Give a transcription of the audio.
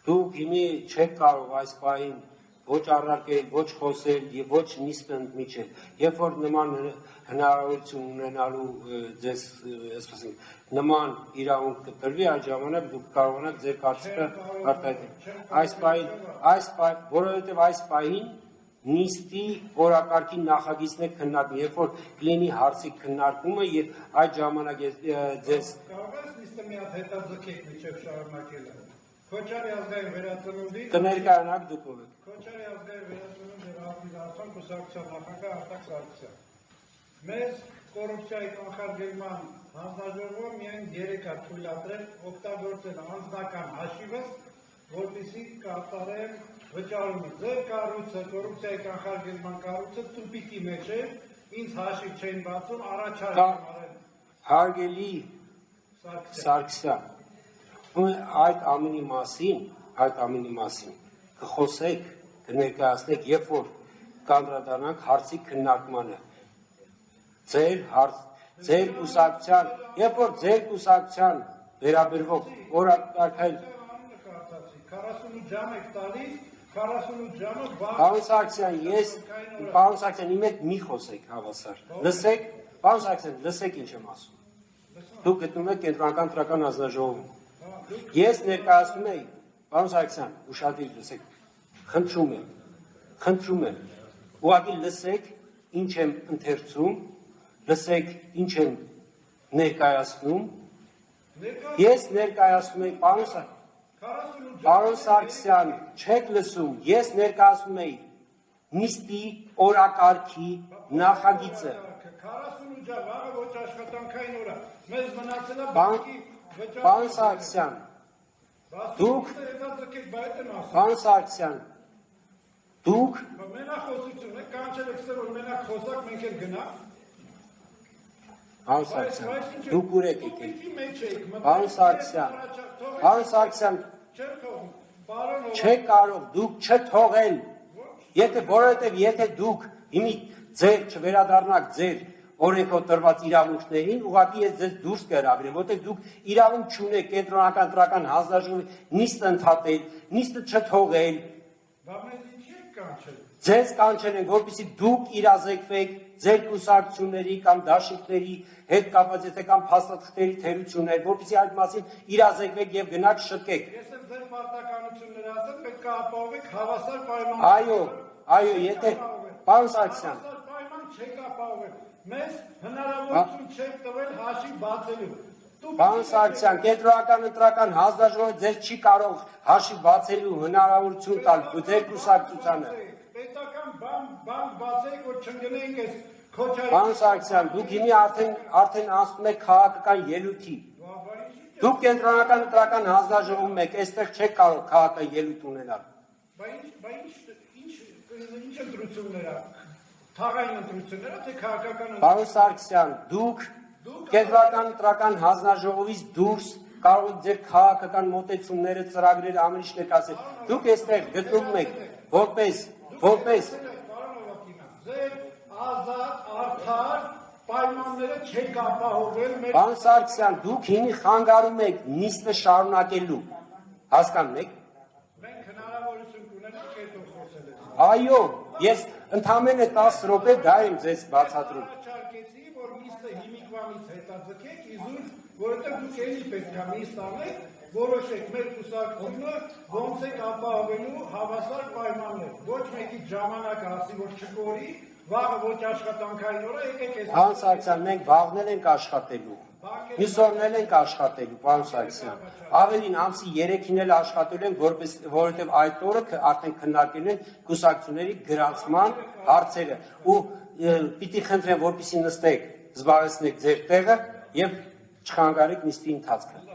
Դուք հիմի չեք կարող այս պահին ոչ առարկել, ոչ խոսել եւ ոչ նիստը ընդմիջել։ Երբ որ նման հնարավորություն ունենալու ձեզ, այսպես ասենք, նման իրավունք կտրվի, այդ ժամանակ դուք կարողանաք ձեր կարծիքը արտահայտել։ Որովհետեւ այս պահին նիստի օրակարգի նախագիծն է քննարկվում, երբ որ կլինի հարցի քննարկումը եւ այդ ժամանակ ձեզ կարող ես նիստը մի հատ հետաձգեք միջև շարունակելը։ Քոչարի ազգային վերածնունդի կներկայանաք դուք ով եք։ Քոչարի ազգային վերածնունդի ռազմական կուսակցության նախագահ Արտակ Սարգսյան։ Մեզ կոռուպցիայի կանխարգելման հանձնաժողովը միայն 3 հատ թույլատրել օգտագործել անձնական հաշիվս, որպեսզի կատարեն վճարումը։ Ձեր կառույցը կոռուպցիայի կանխարգելման կառույցը տուպիկի մեջ է, ինձ հաշիվ չեն բացում, առաջարկում արել։ Հարգելի Սարգսյան, այդ ամենի մասին կխոսեք, կներկայացնեք, երբ որ կանդրադառնանք հարցի քննարկմանը։ Ձեր կուսակցության, երբ որ ձեր կուսակցության վերաբերվող օրակարգային 48 ժամ եք տալիս, 48 ժամը Պարոն Սարգսյան, իմ հետ մի խոսեք հավասար։ Լսեք, պարոն Սարգսյան, լսեք ինչ եմ ասում։ Դուք գտնվում եք Կենտրոնական ընտրական հանձնաժողովում։ Ես ներկայացնում եի, պարոն Սարգսյան, ուշադիր լսեք, խնդրում եմ, ուղղակի լսեք, ինչ եմ ընթերցում, լսեք, ինչ եմ ներկայացնում։ Ես ներկայացնում եի, պարոն Սարգսյան, չեք լսում, ես ներկայացնում եի նիստի օրակարգի նախագիծը։ 48 ժամ, վաղը ոչ աշխատանքային օր է։ Մեզ մնացել է Պարոն Սարգսյան, Պարոն Սարգսյան, դուք մենախոսություն եք, կանչել եք սեր, որ մենակ խոսակ, մենք էլ գնանք։ Պարոն Սարգսյան, դուք ուր եք եկել։ Պարոն Սարգսյան, չեք կարող դուք չթողել, որովհետև եթե դուք հիմի ձեր չվերադառնաք ձեր օրենքով տրված իրավունքներին, ուղղակի ես ձեզ դուրս կհրավիրեմ, որտեղ դուք իրավունք չունեք Կենտրոնական ընտրական հանձնաժողովի նիստ ընդհատել, նիստը չթողել։ Ձեզ կանչել են, որպեսզի դուք իրազեկվեք ձեր կուսակցությունների կամ դաշինքների հետ կապված, եթե կամ փաստաթղթերի թերություններ, որպեսզի այդ մասին իրազեկվեք եւ գնաք շտկեք։ Ես եմ ձեր պարտականությունները ասել, պետք է ապահովեք հավասար պայմաններ։ Այո, եթե պարոն Սարգսյան, պայման չեք ապահովել։ Մեզ հնարավորություն չեք տվել հաշիվ բացելու։ Պարոն Սարգսյան, Կենտրոնական ընտրական հանձնաժողովը ձեզ չի կարող հաշիվ բացելու հնարավորություն տալ ձեր կուսակցությանը։ Պետական բանկ բացեք, որ չընկնենք այս Քոչարի։ Պարոն Սարգսյան, դուք հիմի արդեն անցնում եք քաղաքական ելույթի։ Դուք Կենտրոնական ընտրական հանձնաժողովում եք, այստեղ չեք կարող քաղաքական ելույթ ունենալ։ Ինչ ընտրություններ է։ Թաղային ընտրություններ է, թե քաղաքական։ Պարոն Սարգսյան, դուք Կենտրոնական ընտրական հանձնաժողովից դուրս կարող եք ձեր քաղաքական մոտեցումները, ծրագրերը ամեն ինչ ներկայացնել։ Դուք այստեղ գտնվում եք որպես ձեր ազատ արդար պայմանները չեք ապահովել մեր։ Պարոն Սարգսյան, դուք հիմի խանգարում եք նիստը շարունակելու։ Հասկանում եք։ Մենք հնարավորություն կունենանք հետո խոսել։ Այո, ես ընդամենը 10 րոպե դա եմ ձեզ բացատրում։ Առաջարկեցի, որ նիստը հիմիկվանից հետաձգեք, իզուր, որովհետև դուք էլի պետք է նիստ անեք, որոշեք մեր կուսակցությունը ոնց եք ապահովելու հավասար պայմաններ։ Ոչ մեկի ժամանակ ասի, որ չկորի, վաղը ոչ աշխատանքային օր է, եկեք այս։ Պարոն Սարգսյան, մենք վաղն ենք աշխատելու։ Մյուս օրն ենք աշխատելու, պարոն Սարգսյան։ Ավելին ամսի 3-ին էլ աշխատելու ենք, որովհետև այդ օրը արդեն քննարկել են կուսակցությունների գրանցման հարցերը։ Ու պիտի խնդրեմ, որպեսզի նստեք, զբաղեցնեք ձեր տեղը եւ չխանգարեք նիստի ընթացքը։